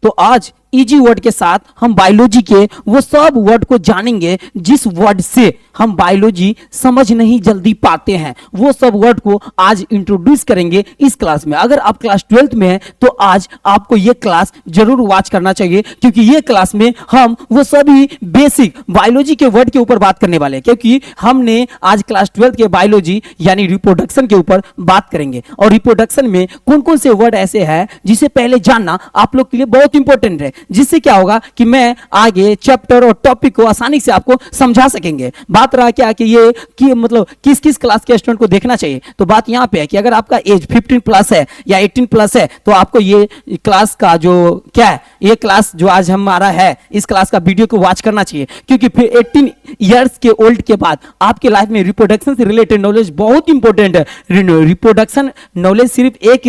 तो आज easy word के साथ हम बायोलॉजी के वो सब वर्ड को जानेंगे जिस वर्ड से हम बायोलॉजी समझ नहीं जल्दी पाते हैं। वो सब वर्ड को आज इंट्रोड्यूस करेंगे इस क्लास में। अगर आप क्लास 12th में हैं तो आज आपको ये क्लास जरूर वॉच करना चाहिए, क्योंकि ये क्लास में हम वो सभी बेसिक बायोलॉजी के वर्ड के ऊपर बात करने वाले हैं। क्योंकि हमने आज क्लास 12th के बायोलॉजी यानी रिप्रोडक्शन के ऊपर बात करेंगे, और रिप्रोडक्शन में कौन कौन से वर्ड ऐसे हैं जिसे पहले जानना आप लोग के लिए बहुत इंपॉर्टेंट है, जिससे क्या होगा कि मैं आगे चैप्टर और टॉपिक को आसानी से आपको समझा सकेंगे। बात रहा क्या कि ये कि मतलब किस किस क्लास के स्टूडेंट को देखना चाहिए, तो बात यहां पे है कि अगर आपका एज 15 प्लस है या 18 प्लस है तो आपको ये क्लास का जो क्या है, ये क्लास जो आज हमारा है इस क्लास का वीडियो को वॉच करना चाहिए। क्योंकि फिर 18 इयर्स के ओल्ड के बाद आपके लाइफ में रिप्रोडक्शन से रिलेटेड नॉलेज बहुत इंपॉर्टेंट है। रिप्रोडक्शन नॉलेज सिर्फ एक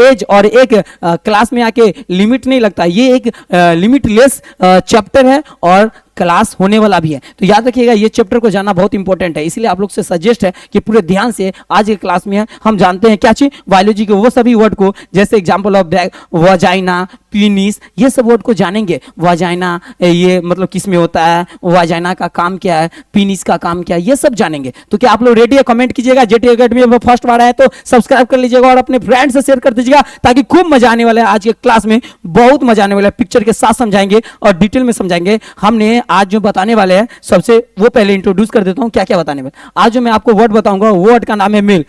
एज और एक क्लास में आके लिमिट नहीं लगता, ये एक लिमिटलेस चैप्टर है और क्लास होने वाला भी है। तो याद रखिएगा ये चैप्टर को जानना बहुत इंपॉर्टेंट है, इसलिए आप लोग से सजेस्ट है कि पूरे ध्यान से आज के क्लास में हम जानते हैं क्या चीज, बायोलॉजी के वो सभी वर्ड को, जैसे एग्जांपल ऑफ वजाइना, पीनिस, ये सब वर्ड को जानेंगे। वजाइना ये मतलब किस में होता है, वजाइना का काम क्या है, पीनिस का काम क्या है, ये सब जानेंगे। तो क्या आप लोग रेडी है? कमेंट कीजिएगा। जेटी एकेडमी में फर्स्ट बार आए तो सब्सक्राइब कर लीजिएगा और अपने फ्रेंड से शेयर कर दीजिएगा, ताकि खूब मजा आने वाला है। आज के क्लास में बहुत मजा आने वाला है, पिक्चर के साथ समझाएंगे और डिटेल में समझाएंगे। हमने आज जो बताने वाले हैं सबसे वो पहले इंट्रोड्यूस कर देता हूं क्या क्या बताने वाले। आज जो मैं आपको वर्ड बताऊंगा वो वर्ड का नाम है मेल।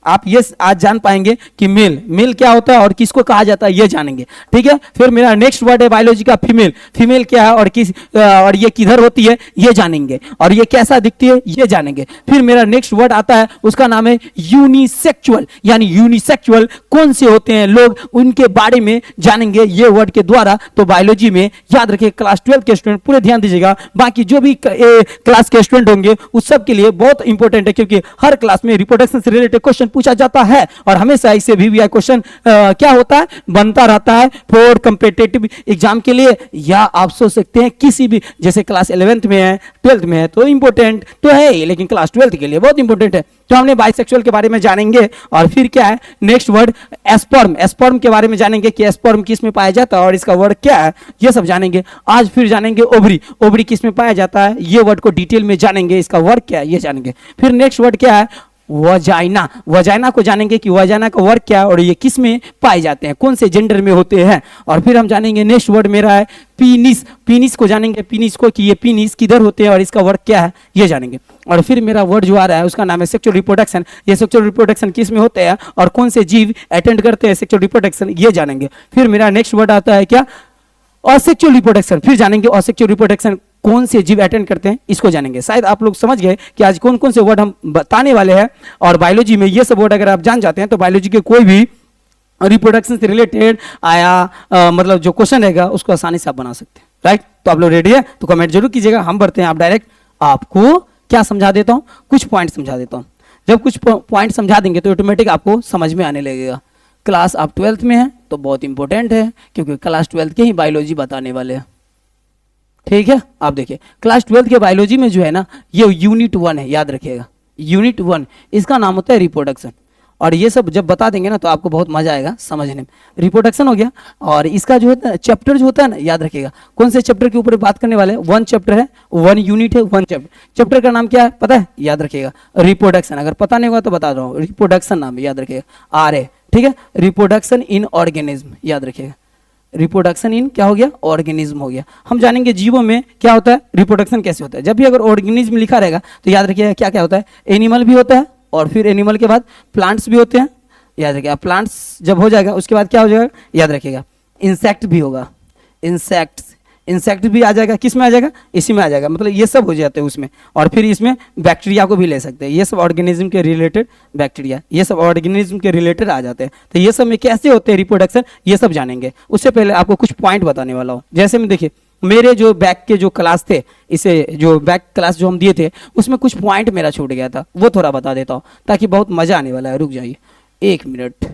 आप ये आज जान पाएंगे कि मेल क्या होता है और किसको कहा जाता है, ये जानेंगे, ठीक है। फिर मेरा नेक्स्ट वर्ड है बायोलॉजी का फीमेल क्या है और ये किधर होती है ये जानेंगे, और ये कैसा दिखती है ये जानेंगे। फिर मेरा नेक्स्ट वर्ड आता है, उसका नाम है यूनिसेक्सुअल, यानी यूनिसेक्सुअल कौन से होते हैं लोग, उनके बारे में जानेंगे ये वर्ड के द्वारा। तो बायोलॉजी में याद रखिए क्लास 12 के स्टूडेंट पूरे ध्यान दीजिएगा, बाकी जो भी क्लास के स्टूडेंट होंगे उस सब के लिए बहुत इंपॉर्टेंट है, क्योंकि हर क्लास में रिप्रोडक्शन से रिलेटेड क्वेश्चन पूछा जाता है और हमेशा इससे भी क्वेश्चन क्या होता है, बनता रहता है फॉर कॉम्पिटिटिव एग्जाम के लिए। या आप सोच सकते हैं किसी भी, जैसे क्लास 11th में है 12th में है तो इंपॉर्टेंट तो है ही, लेकिन क्लास 12th के लिए बहुत इंपॉर्टेंट है। तो हमने बाइसेक्सुअल के बारे में जानेंगे, और फिर क्या है नेक्स्ट वर्ड एस्पर्म के बारे में जानेंगे कि एस्पर्म किस में पाया जाता है और इसका वर्ड क्या है, ये सब जानेंगे आज। फिर जानेंगे ओवरी किस में पाया जाता है, ये वर्ड को डिटेल में जानेंगे, इसका वर्ड क्या है ये जानेंगे। फिर नेक्स्ट वर्ड क्या है वजाइना को जानेंगे कि वजाइना का वर्क क्या है और ये किस में पाए जाते हैं, कौन से जेंडर में होते हैं। और फिर हम जानेंगे नेक्स्ट वर्ड मेरा है पीनिस को जानेंगे, पीनिस को कि ये पीनिस किधर होते हैं और इसका वर्क क्या है ये जानेंगे। और फिर मेरा वर्ड जो आ रहा है उसका नाम है सेक्सुअल रिप्रोडक्शन, ये सेक्सुअल रिप्रोडक्शन किस में होते हैं और कौन से जीव अटेंड करते हैं सेक्सुअल रिप्रोडक्शन, ये जानेंगे। फिर मेरा नेक्स्ट वर्ड आता है क्या, असेक्सुअल रिप्रोडक्शन, फिर जानेंगे असेक्सुअल रिप्रोडक्शन कौन से जीव अटेंड करते हैं इसको जानेंगे। शायद आप लोग समझ गए कि आज कौन कौन से वर्ड हम बताने वाले हैं, और बायोलॉजी में ये सब वर्ड अगर आप जान जाते हैं तो बायोलॉजी के कोई भी रिप्रोडक्शन से रिलेटेड मतलब जो क्वेश्चन रहेगा उसको आसानी से आप बना सकते हैं, राइट। तो आप लोग रेडी है तो कमेंट जरूर कीजिएगा। हम बढ़ते हैं, आप डायरेक्ट आपको क्या समझा देता हूं, कुछ पॉइंट समझा देता हूं। जब कुछ पॉइंट समझा देंगे तो ऑटोमेटिक आपको समझ में आने लगेगा। क्लास आप 12th में है तो बहुत इंपॉर्टेंट है, क्योंकि क्लास 12th के ही बायोलॉजी बताने वाले हैं, ठीक है। आप देखिए क्लास 12th के बायोलॉजी में जो है ना ये यूनिट 1 है, याद रखिएगा यूनिट 1, इसका नाम होता है रिप्रोडक्शन। और ये सब जब बता देंगे ना तो आपको बहुत मजा आएगा समझने में। रिप्रोडक्शन हो गया, और इसका जो है चैप्टर जो होता है ना, याद रखिएगा कौन से चैप्टर के ऊपर बात करने वाले हैं। 1 चैप्टर है, 1 यूनिट है, 1 चैप्टर का नाम क्या है पता है, याद रखिएगा रिप्रोडक्शन। अगर पता नहीं होगा तो बता रहा हूँ, रिप्रोडक्शन नाम याद रखिएगा, आर है, ठीक है। रिप्रोडक्शन इन ऑर्गेनिज्म, याद रखिएगा रिप्रोडक्शन इन क्या हो गया, ऑर्गेनिज्म हो गया। हम जानेंगे जीवों में क्या होता है, रिप्रोडक्शन कैसे होता है। जब भी अगर ऑर्गेनिज्म लिखा रहेगा तो याद रखिएगा क्या क्या होता है, एनिमल भी होता है, और फिर एनिमल के बाद प्लांट्स भी होते हैं, याद रखिएगा। प्लांट्स जब हो जाएगा उसके बाद क्या हो जाएगा, याद रखिएगा इंसेक्ट भी होगा, इंसेक्ट भी आ जाएगा, किस में आ जाएगा, इसी में आ जाएगा, मतलब ये सब हो जाते हैं उसमें। और फिर इसमें बैक्टीरिया को भी ले सकते हैं, ये सब ऑर्गेनिज्म के रिलेटेड बैक्टीरिया, ये सब ऑर्गेनिज्म के रिलेटेड आ जाते हैं। तो ये सब में कैसे होते हैं रिप्रोडक्शन, ये सब जानेंगे। उससे पहले आपको कुछ पॉइंट बताने वाला हूँ। जैसे में देखिए मेरे जो बैक के जो क्लास थे, इसे जो बैक क्लास जो हम दिए थे उसमें कुछ पॉइंट मेरा छूट गया था, वो थोड़ा बता देता हूँ ताकि बहुत मजा आने वाला है। रुक जाइए 1 मिनट।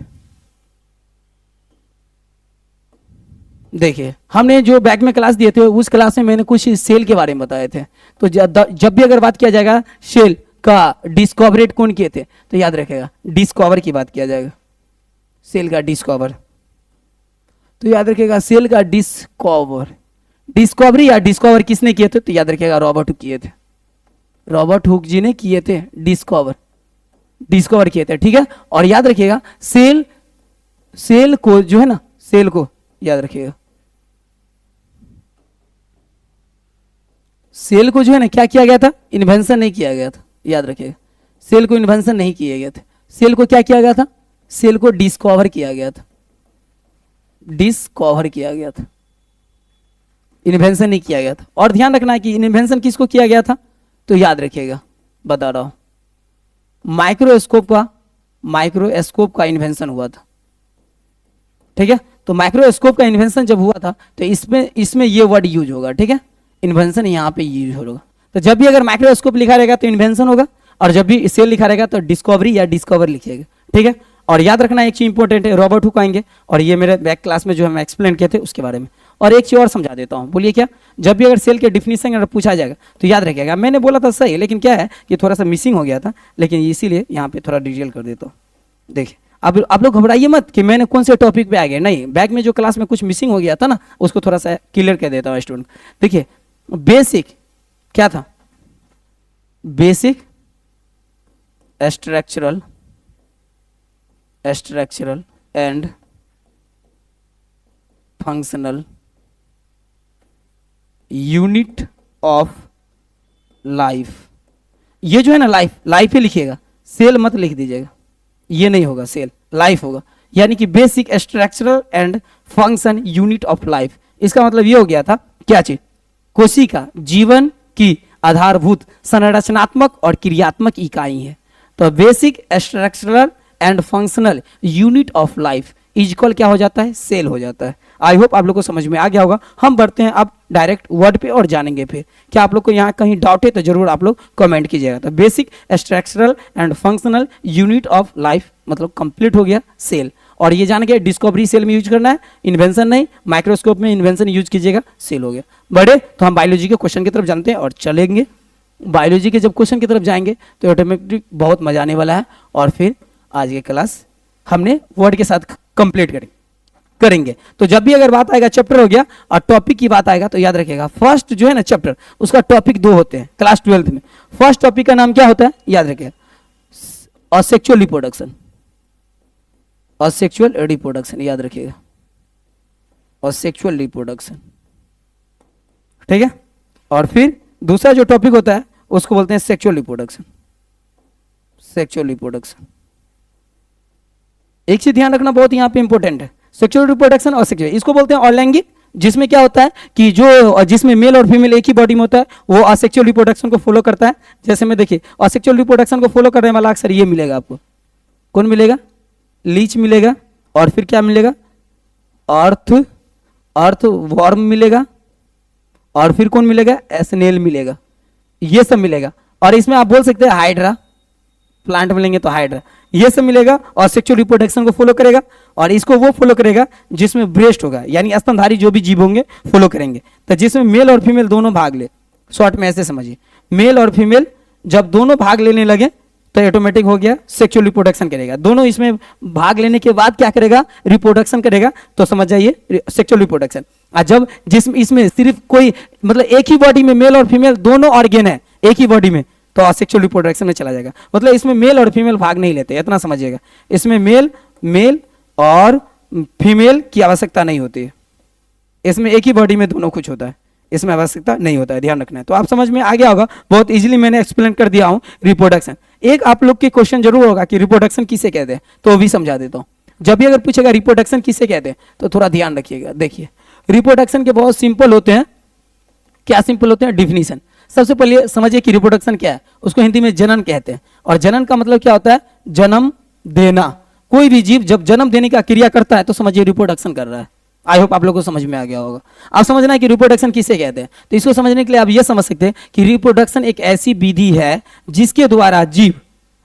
देखिए हमने जो बैक में क्लास दिए थे उस क्लास में मैंने कुछ सेल के बारे में बताए थे। तो जब भी अगर बात किया जाएगा सेल का डिस्कवरेट कौन किए थे तो याद रखेगा डिस्कवर की बात किया जाएगा, सेल का डिस्कवर। तो याद रखिएगा सेल का डिस्कवरी या डिस्कवर किसने किए थे? तो याद रखिएगा रॉबर्ट हुक किए थे, रॉबर्ट हुक जी ने किए थे, डिस्कवर किए थे, ठीक है। और याद रखिएगा सेल को जो है ना, सेल को याद रखिएगा, सेल को जो है ना क्या किया गया था? इन्वेंशन नहीं किया गया था, याद रखिएगा, सेल को इन्वेंशन नहीं किए गए थे। सेल को क्या किया गया था? सेल को डिस्कवर किया गया था, डिस्कवर किया गया था, इन्वेंशन नहीं किया गया था। और ध्यान रखना है कि इन्वेंशन किसको किया गया था? तो याद रखिएगा, बता रहा हूं, माइक्रोस्कोप का इन्वेंशन हुआ था, ठीक है। तो माइक्रोस्कोप का इन्वेंशन जब हुआ था तो इसमें ये वर्ड यूज होगा, ठीक है, इन्वेंशन यहाँ पे यूज होगा। तो जब भी अगर माइक्रोस्कोप लिखा रहेगा तो इन्वेंशन होगा, और जब भी सेल लिखा रहेगा तो डिस्कवरी या डिस्कवर लिखिएगा, ठीक है। और याद रखना एक चीज इंपॉर्टेंट है, रॉबर्ट हुक आएंगे, और ये मेरे बैक क्लास में जो हम एक्सप्लेन किए थे उसके बारे में। और एक चीज और समझा देता हूँ, बोलिए क्या? जब भी अगर सेल के डिफिनीशन अगर पूछा जाएगा तो याद रखिएगा, मैंने बोला था सही, लेकिन क्या है कि थोड़ा सा मिसिंग हो गया था, लेकिन इसीलिए यहाँ पे थोड़ा डिटेल कर देता हूँ। देखिए अब आप लोग घबराइए मत कि मैंने कौन से टॉपिक पे आ गए, नहीं, बैक में जो क्लास में कुछ मिसिंग हो गया था ना, उसको थोड़ा सा क्लियर कर देता हूँ स्टूडेंट। देखिए बेसिक क्या था? Basic structural and functional unit of life. ये जो है ना लाइफ ही लिखिएगा, सेल मत लिख दीजिएगा, ये नहीं होगा, सेल लाइफ होगा। यानी कि basic structural and function unit of life, इसका मतलब ये हो गया था क्या चीज? कोशिका जीवन की आधारभूत संरचनात्मक और क्रियात्मक इकाई है। तो basic structural and functional unit of life equal क्या हो जाता है? सेल हो जाता है। आई होप आप लोग को समझ में आ गया होगा। हम बढ़ते हैं अब डायरेक्ट वर्ड पे और जानेंगे फिर। क्या आप लोग को यहाँ कहीं डाउट है तो जरूर आप लोग कमेंट कीजिएगा। तो basic structural and functional unit of life मतलब कंप्लीट हो गया सेल। और ये जान के डिस्कवरी सेल में यूज करना है, इन्वेंशन नहीं। माइक्रोस्कोप में इन्वेंशन यूज कीजिएगा, सेल हो गया। बड़े तो हम बायोलॉजी के क्वेश्चन की तरफ जानते हैं और चलेंगे। बायोलॉजी के जब क्वेश्चन की तरफ जाएंगे तो ऑटोमेटिक बहुत मजा आने वाला है। और फिर आज की क्लास हमने वर्ड के साथ कंप्लीट करेंगे। तो जब भी अगर बात आएगा चैप्टर हो गया और टॉपिक की बात आएगा तो याद रखिएगा फर्स्ट जो है ना चैप्टर, उसका टॉपिक 2 होते हैं क्लास 12th में। फर्स्ट टॉपिक का नाम क्या होता है? याद रखिएगा असेक्सुअल रिप्रोडक्शन, असेक्सुअल रिप्रोडक्शन, याद रखिएगा असेक्सुअल रिप्रोडक्शन, ठीक है। और फिर दूसरा जो टॉपिक होता है उसको बोलते हैं सेक्सुअल रिप्रोडक्शन, सेक्सुअल रिप्रोडक्शन। एक चीज ध्यान रखना बहुत यहाँ पे इंपॉर्टेंट है, सेक्सुअल रिप्रोडक्शन और सेक्सुअल, इसको बोलते हैं अलैंगिक, जिसमें क्या होता है कि जिसमें मेल और फीमेल एक ही बॉडी में होता है वो असेक्सुअल रिप्रोडक्शन को फॉलो करता है। जैसे में देखिए असेक्सुअल रिप्रोडक्शन को फॉलो करने वाला अक्सर ये मिलेगा आपको, कौन मिलेगा? लीच मिलेगा, और फिर क्या मिलेगा? अर्थ वर्म मिलेगा, और फिर कौन मिलेगा? स्नेल मिलेगा, ये सब मिलेगा। और इसमें आप बोल सकते हैं हाइड्रा, प्लांट मिलेंगे तो हाइड्रा, ये सब मिलेगा और सेक्सुअल रिप्रोडक्शन को फॉलो करेगा। और इसको वो फॉलो करेगा जिसमें ब्रेस्ट होगा, यानी स्तनधारी जो भी जीव होंगे फॉलो करेंगे। तो जिसमें मेल और फीमेल दोनों भाग ले, शॉर्ट में ऐसे समझिए, मेल और फीमेल जब दोनों भाग लेने लगे तो ऑटोमेटिक हो गया सेक्सुअल रिप्रोडक्शन करेगा। दोनों इसमें भाग लेने के बाद क्या करेगा? रिप्रोडक्शन करेगा। तो समझ जाइए सेक्सुअल रिप्रोडक्शन। और जब इसमें सिर्फ कोई मतलब एक ही बॉडी में मेल और फीमेल दोनों ऑर्गेन है एक ही बॉडी में, तो असेक्सुअल रिप्रोडक्शन में चला जाएगा। मतलब इसमें मेल और फीमेल भाग नहीं लेते, इतना समझिएगा। इसमें मेल और फीमेल की आवश्यकता नहीं होती है, इसमें एक ही बॉडी में दोनों कुछ होता है, इसमें आवश्यकता नहीं होता है, ध्यान रखना है। तो आप समझ में आ गया होगा, बहुत इजीली मैंने एक्सप्लेन कर दिया हूं रिप्रोडक्शन। एक आप लोग के क्वेश्चन जरूर होगा कि रिप्रोडक्शन किसे कहते हैं, तो वो भी समझा देता हूं। जब भी अगर पूछेगा रिप्रोडक्शन किसे कहते हैं तो थोड़ा ध्यान रखिएगा। देखिए रिप्रोडक्शन के बहुत सिंपल होते हैं। क्या सिंपल होते हैं? डिफिनीशन। सबसे पहले समझिए कि रिप्रोडक्शन क्या है। उसको हिंदी में जनन कहते हैं, और जनन का मतलब क्या होता है? जन्म देना। कोई भी जीव जब जन्म देने का क्रिया करता है तो समझिए रिप्रोडक्शन कर रहा है। आई होप आप लोगों को समझ में आ गया होगा। आप समझना है कि रिप्रोडक्शन किसे कहते हैं, तो इसको समझने के लिए आप ये समझ सकते हैं कि रिप्रोडक्शन एक ऐसी विधि है जिसके द्वारा जीव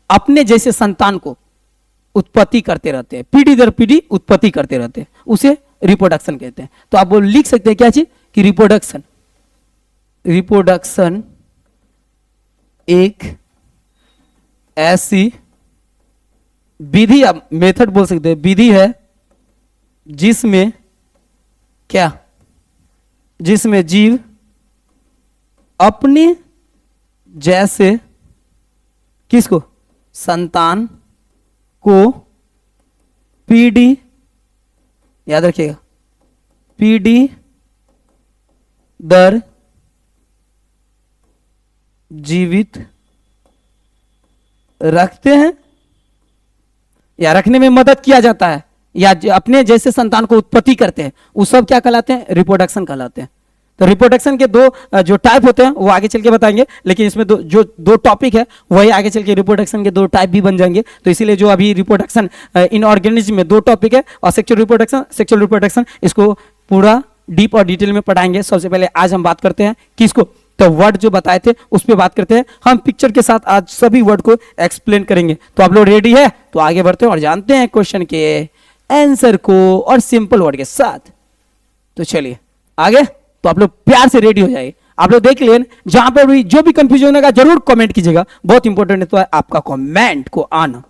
अपने जैसे संतान को उत्पत्ति करते रहते हैं, पीढ़ी दर पीढ़ी उत्पत्ति करते रहते हैं, उसे रिप्रोडक्शन कहते हैं। तो आप वो लिख सकते हैं क्या चीज कि रिप्रोडक्शन एक ऐसी विधि, आप मेथड बोल सकते हैं, विधि है जिसमें क्या? जिसमें जीव अपने जैसे किसको? संतान को पीढ़ी, याद रखिएगा, पीढ़ी दर जीवित रखते हैं या रखने में मदद किया जाता है, या अपने जैसे संतान को उत्पत्ति करते हैं, वो सब क्या कहलाते हैं? रिप्रोडक्शन कहलाते हैं। तो रिप्रोडक्शन के दो जो टाइप होते हैं वो आगे चल के बताएंगे, लेकिन इसमें दो टॉपिक है वही आगे चल के रिप्रोडक्शन के दो टाइप भी बन जाएंगे। तो इसीलिए जो अभी रिप्रोडक्शन इन ऑर्गेनिज्म में दो टॉपिक है, और सेक्सुअल रिप्रोडक्शन इसको पूरा डीप और डिटेल में पढ़ाएंगे। सबसे पहले आज हम बात करते हैं किसको? तो वर्ड जो बताए थे उस पर बात करते हैं। हम पिक्चर के साथ आज सभी वर्ड को एक्सप्लेन करेंगे। तो आप लोग रेडी है? तो आगे बढ़ते हैं और जानते हैं क्वेश्चन के आंसर को, और सिंपल वर्ड के साथ। तो चलिए आगे। तो आप लोग प्यार से रेडी हो जाइए। आप लोग देख लिए, जहां पर भी जो भी कंफ्यूजन होगा जरूर कमेंट कीजिएगा, बहुत इंपॉर्टेंट है तो आपका कमेंट को आना।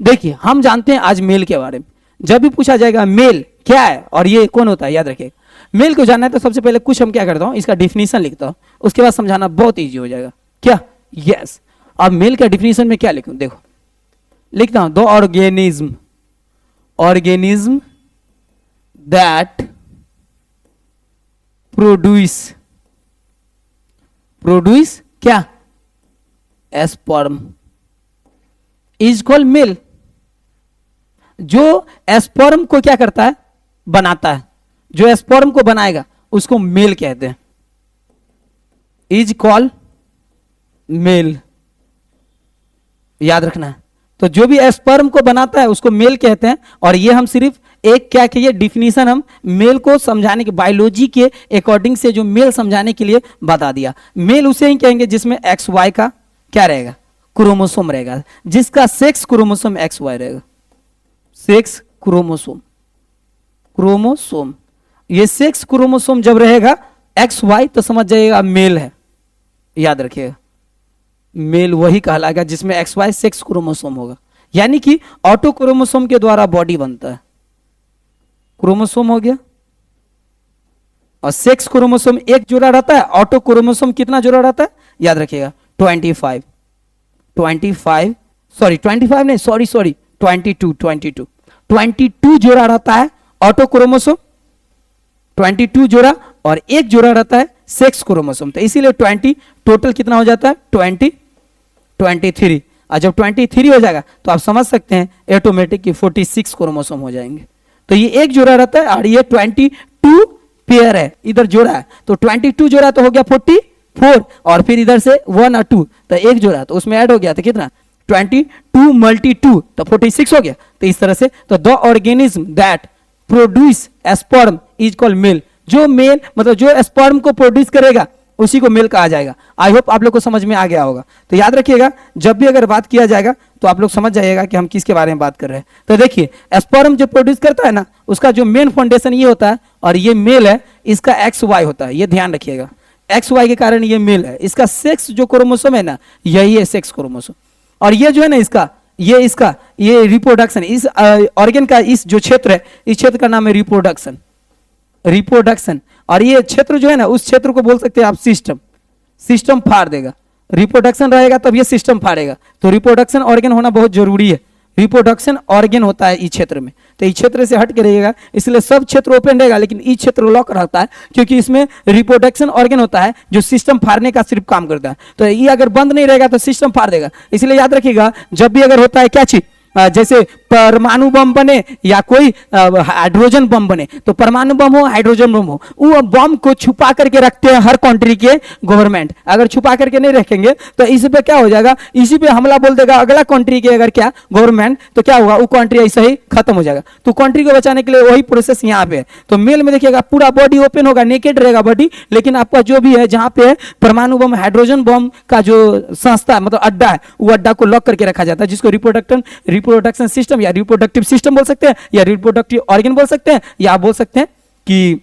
देखिए हम जानते हैं आज मेल के बारे में। जब भी पूछा जाएगा मेल क्या है और ये कौन होता है, याद रखिएगा। मेल को जानना है तो सबसे पहले कुछ हम क्या करता हूं, इसका डिफिनीशन लिखता हूं, उसके बाद समझाना बहुत इजी हो जाएगा। क्या? यस। अब मेल का डिफिनीशन में क्या लिखूं? देखो लिखता हूं, द ऑर्गेनिज्म दैट प्रोड्यूस क्या? Sperm is called male. जो स्पर्म को क्या करता है? बनाता है। जो स्पर्म को बनाएगा उसको मेल कहते हैं, इज कॉल्ड मेल। याद रखना है। तो जो भी स्पर्म को बनाता है उसको मेल कहते हैं। और ये हम सिर्फ एक क्या कहिए डिफिनीशन हम मेल को समझाने के, बायोलॉजी के अकॉर्डिंग से जो मेल समझाने के लिए बता दिया। मेल उसे ही कहेंगे जिसमें एक्स वाई का क्या रहेगा? क्रोमोसोम रहेगा, जिसका सेक्स क्रोमोसोम एक्स वाई रहेगा। सेक्स क्रोमोसोम, ये सेक्स क्रोमोसोम जब रहेगा एक्स वाई तो समझ जाइएगा मेल है। याद रखिएगा, मेल वही कहलाएगा जिसमें एक्स वाई सेक्स क्रोमोसोम होगा। यानी कि ऑटो क्रोमोसोम के द्वारा बॉडी बनता है। क्रोमोसोम हो गया, और सेक्स क्रोमोसोम एक जोड़ा रहता है। ऑटो क्रोमोसोम कितना जोड़ा रहता है? याद रखिएगा 22 जोड़ा रहता है ऑटो क्रोमोसोम, 22 जोड़ा, और एक जोड़ा रहता है सेक्स क्रोमोसोम। तो इसीलिए 20 टोटल कितना हो जाता है? 23। और जब 23 हो जाएगा तो आप समझ सकते हैं ऑटोमेटिक कि 46 क्रोमोसोम हो जाएंगे। तो ये एक जोड़ा रहता है और ये 22 पेयर है, इधर जोड़ा है। तो 22 जोड़ा तो हो गया 44, और फिर इधर से 1 और 2 तो एक जोड़ा, तो उसमें ऐड हो गया। तो कितना? 22 × 2 तो 46 हो गया। तो इस तरह से तो the organism that produce sperm is called male. जो मेल मतलब जो स्पर्म को प्रोड्यूस करेगा उसी को मेल कहा जाएगा। आई होप आप लोग को समझ में आ गया होगा। तो याद रखिएगा, जब भी अगर बात किया जाएगा तो आप लोग समझ जाइएगा कि हम किसके बारे में बात कर रहे हैं। तो देखिए स्पर्म जो प्रोड्यूस करता है ना, उसका जो मेन फाउंडेशन ये होता है, और ये मेल है, इसका एक्स वाई होता है। ये ध्यान रखिएगा, एक्स वाई के कारण ये मेल है। इसका सेक्स जो क्रोमोसोम है ना, यही है सेक्स क्रोमोसोम। और ये जो है ना इसका ये रिप्रोडक्शन, इस ऑर्गन का इस जो क्षेत्र है, इस क्षेत्र का नाम है रिप्रोडक्शन। और ये क्षेत्र जो है ना, उस क्षेत्र को बोल सकते हैं आप सिस्टम फाड़ देगा। रिप्रोडक्शन रहेगा तब ये सिस्टम फाड़ेगा। तो रिप्रोडक्शन ऑर्गन होना बहुत जरूरी है। रिप्रोडक्शन ऑर्गन होता है इस क्षेत्र में, तो इस क्षेत्र से हट के रहेगा, इसलिए सब क्षेत्र ओपन रहेगा, लेकिन इस क्षेत्र लॉक रहता है, क्योंकि इसमें रिप्रोडक्शन ऑर्गन होता है जो सिस्टम फाड़ने का सिर्फ काम करता है। तो ये अगर बंद नहीं रहेगा तो सिस्टम फाड़ देगा। इसलिए याद रखिएगा, जब भी अगर होता है क्या चीज, जैसे परमाणु बम बने या कोई हाइड्रोजन बम बने, तो परमाणु बम हो हाइड्रोजन बम हो, वो बम को छुपा करके रखते हैं हर कंट्री के गवर्नमेंट। अगर छुपा करके नहीं रखेंगे तो इसी पे क्या हो जाएगा, इसी पे हमला बोल देगा अगला कंट्री के अगर क्या गवर्नमेंट, तो क्या होगा, वो कंट्री ऐसा ही खत्म हो जाएगा। तो कंट्री को बचाने के लिए वही प्रोसेस यहाँ पे है। तो मेल में देखिएगा पूरा बॉडी ओपन होगा, नेकेड रहेगा बॉडी, लेकिन आपका जो भी है जहाँ पे परमाणु बम हाइड्रोजन बम का जो संस्था मतलब अड्डा है, वो अड्डा को लॉक करके रखा जाता है, जिसको रिप्रोडक्शन सिस्टम या रिप्रोडक्टिव सिस्टम बोल सकते हैं, या रिप्रोडक्टिव ऑर्गन बोल सकते हैं, या आप बोल सकते हैं कि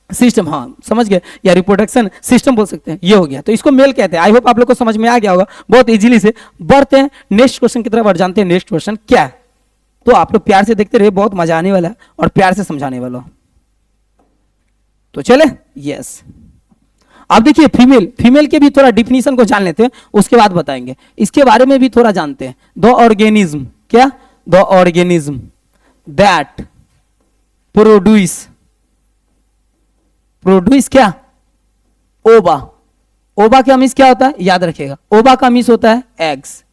सिस्टम, हाँ समझ गए, या रिप्रोडक्शन सिस्टम बोल सकते हैं। ये हो गया, तो इसको मेल कहते हैं। आई होप आप लोग को समझ में आ गया होगा बहुत इजीली से। बढ़ते हैं नेक्स्ट क्वेश्चन की तरफ और जानते हैं नेक्स्ट क्वेश्चन क्या है। तो आप लोग प्यार से देखते रहिए, बहुत मजा आने वाला है और प्यार से समझाने वाला हूं। तो चले, यस। अब देखिए फीमेल, फीमेल के भी थोड़ा डिफिनीशन को जान लेते हैं, उसके बाद बताएंगे, इसके बारे में भी थोड़ा जानते हैं। द ऑर्गेनिज्म, क्या? द ऑर्गेनिज्म दैट प्रोड्यूस क्या? ओवा। ओवा का मीन्स क्या होता है, याद रखिएगा, ओवा का मीन्स होता है एग्स,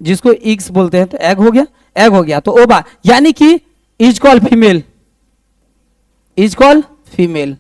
जिसको इग्स बोलते हैं, तो एग हो गया, एग हो गया, तो ओवा यानी कि is called female, is called female.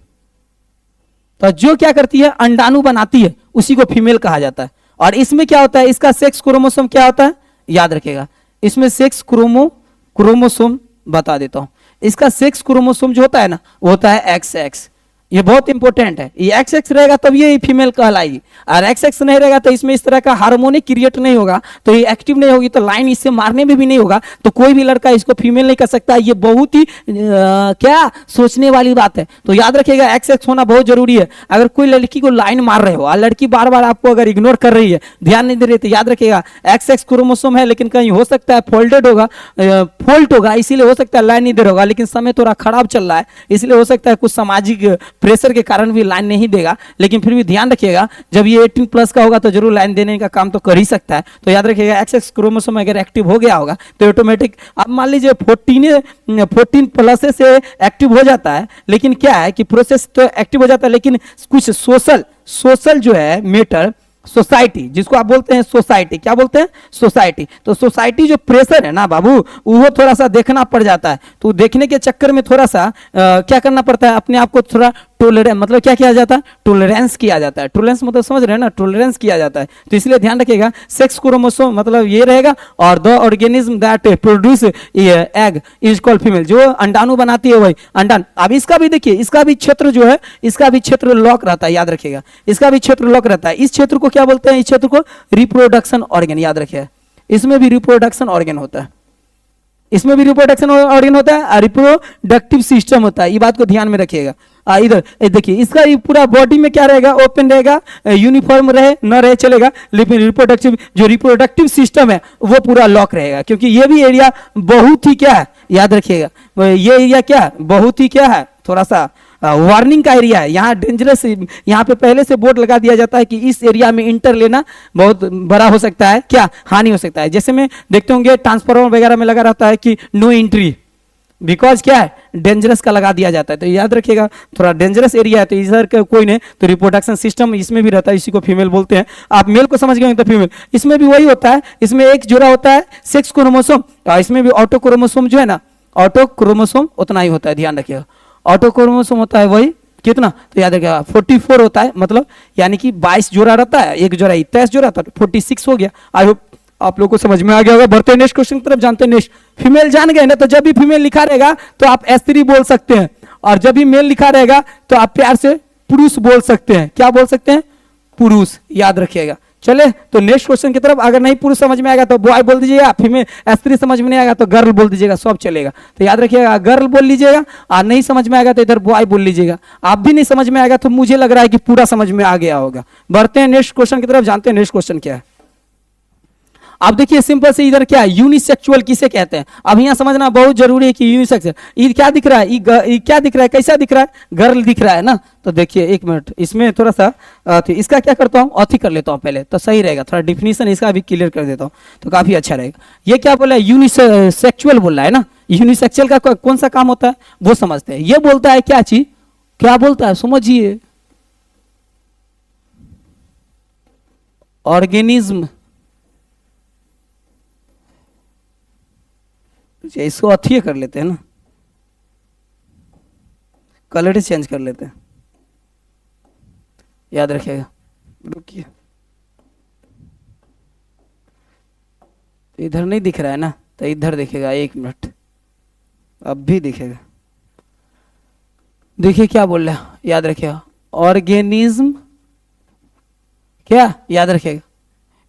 तो जो क्या करती है, अंडाणु बनाती है, उसी को फीमेल कहा जाता है। और इसमें क्या होता है, इसका सेक्स क्रोमोसोम क्या होता है, याद रखिएगा, इसमें सेक्स क्रोमोसोम बता देता हूं। इसका सेक्स क्रोमोसोम जो होता है ना, वो होता है XX। ये बहुत इंपॉर्टेंट है, ये XX रहेगा तब ये फीमेल कहलाएगी, और XX नहीं रहेगा तो इसमें इस तरह का हार्मोनिक क्रिएट नहीं होगा, तो ये एक्टिव नहीं होगी, तो लाइन इससे मारने में भी नहीं होगा, तो कोई भी लड़का इसको फीमेल नहीं कर सकता। ये बहुत ही क्या सोचने वाली बात है। तो याद रखिएगा XX होना बहुत जरूरी है। अगर कोई लड़की को लाइन मार रहे हो और लड़की बार बार आपको अगर इग्नोर कर रही है, ध्यान नहीं दे रही, तो याद रखिएगा XX क्रोमोसोम है, लेकिन कहीं हो सकता है फोल्डेड होगा, फॉल्ट होगा, इसीलिए हो सकता है लाइन नहीं दे रहा होगा। लेकिन समय थोड़ा खराब चल रहा है, इसलिए हो सकता है कुछ सामाजिक प्रेशर के कारण भी लाइन नहीं देगा, लेकिन फिर भी ध्यान रखिएगा, जब ये 18+ का होगा तो जरूर लाइन देने का काम तो कर ही सकता है। तो याद रखिएगा XX क्रोमोसोम अगर एक्टिव हो गया होगा तो ऑटोमेटिक, अब मान लीजिए 14+ से एक्टिव हो जाता है, लेकिन क्या है कि प्रोसेस तो एक्टिव हो जाता है, लेकिन कुछ सोशल जो है मैटर, सोसाइटी जिसको आप बोलते हैं सोसाइटी, क्या बोलते हैं, सोसाइटी। तो सोसाइटी जो प्रेशर है ना बाबू, वो थोड़ा सा देखना पड़ जाता है। तो देखने के चक्कर में थोड़ा सा क्या करना पड़ता है, अपने आप को थोड़ा टोलरेंस, मतलब क्या किया जाता है, टोलरेंस किया जाता है। टोलरेंस मतलब समझ रहे हैं ना, टोलरेंस किया जाता है। तो इसलिए ध्यान रखिएगा, सेक्स क्रोमोसोम मतलब ये रहेगा, और the organism that produce egg is called female, जो अंडाणु बनाती है वही अंडाणु। अब इसका भी देखिए, इसका भी क्षेत्र जो है, इसका भी क्षेत्र लॉक रहता है, याद रखिएगा, इसका भी क्षेत्र लॉक रहता है। इस क्षेत्र को क्या बोलते हैं, इस क्षेत्र को रिप्रोडक्शन ऑर्गन, याद रखिएगा, इसमें भी रिप्रोडक्शन ऑर्गन होता है, इसमें भी रिप्रोडक्शन ऑर्गन होता है, रिप्रोडक्टिव सिस्टम होता है, ये बात को ध्यान में रखिएगा। इधर देखिए, इसका पूरा बॉडी में क्या रहेगा, ओपन रहेगा, यूनिफॉर्म रहे न रहे चलेगा, लेकिन रिप्रोडक्टिव सिस्टम है वो पूरा लॉक रहेगा, क्योंकि ये भी एरिया बहुत ही क्या है, याद रखिएगा, ये एरिया क्या बहुत ही क्या है, थोड़ा सा वार्निंग का एरिया है। यहाँ डेंजरस, यहाँ पे पहले से बोर्ड लगा दिया जाता है कि इस एरिया में इंटर लेना बहुत बड़ा हो सकता है, क्या हानि हो सकता है। जैसे में देखते होंगे ट्रांसफार्मर वगैरह में लगा रहता है कि नो एंट्री, बिकॉज क्या है, डेंजरस का लगा दिया जाता है। तो याद रखिएगा, थोड़ा डेंजरस एरिया है, तो इधर का कोई नहीं, तो रिप्रोडक्शन सिस्टम इसमें भी रहता है, इसी को फीमेल बोलते हैं। आप मेल को समझ गए तो फीमेल, इसमें भी वही होता है, इसमें एक जोड़ा होता है सेक्स क्रोमोसोम, और इसमें भी ऑटो क्रोमोसोम जो है ना, ऑटो क्रोमोसोम उतना ही होता है, ध्यान रखिएगा, ऑटो क्रोमोसोम होता है वही कितना, तो याद रखिएगा 44 होता है, मतलब यानी कि 22 जोड़ा रहता है, एक जोड़ा 23 जोड़ा, तो 46 हो गया। आई होप आप लोगों को समझ में आ गया होगा। बढ़ते हैं नेक्स्ट क्वेश्चन की तरफ, जानते हैं नेक्स्ट। फीमेल जान गए ना, तो जब भी फीमेल लिखा रहेगा तो आप S3 बोल सकते हैं, और जब भी मेल लिखा रहेगा तो आप प्यार से पुरुष बोल सकते हैं, क्या बोल सकते हैं, पुरुष, याद रखिएगा। चले तो नेक्स्ट क्वेश्चन की तरफ। अगर नहीं पुरुष समझ में आएगा तो बॉय बोल दीजिएगा, फीमेल S3 समझ में नहीं आएगा तो गर्ल बोल दीजिएगा, सब चलेगा। तो याद रखिएगा, गर्ल बोल लीजिएगा, और नहीं समझ में आएगा तो इधर बॉय बोल लीजिएगा। आप भी नहीं समझ में आएगा तो मुझे लग रहा है कि पूरा समझ में आ गया होगा। बढ़ते हैं नेक्स्ट क्वेश्चन की तरफ, जानते हैं नेक्स्ट क्वेश्चन क्या है। अब देखिए सिंपल से, इधर क्या है, यूनिसेक्सुअल किसे कहते हैं। अब यहाँ समझना बहुत जरूरी है कि यूनिसेक्सुअल, ये क्या दिख रहा है, ये क्या दिख रहा है, कैसा दिख रहा है, गर्ल दिख रहा है ना। तो देखिए एक मिनट, इसमें थोड़ा सा इसका क्या करता हूँ, ऑथी कर लेता हूँ पहले, तो सही रहेगा। थोड़ा डिफिनीशन इसका भी क्लियर कर देता हूँ तो काफी अच्छा रहेगा। ये क्या बोला है, यूनिसेक्सुअल बोल रहा है ना। यूनिसेक्सुअल का कौन सा काम होता है वो समझते हैं। ये बोलता है क्या चीज, क्या बोलता है समझिए, ऑर्गेनिज्म, इसको अथी कर लेते हैं ना, कलर चेंज कर लेते हैं, याद रखिएगा। रुकिए, इधर नहीं दिख रहा है ना, तो इधर दिखेगा, एक मिनट, अब भी दिखेगा। देखिए क्या बोल रहा है, याद रखिएगा, ऑर्गेनिज्म, क्या याद रखिएगा।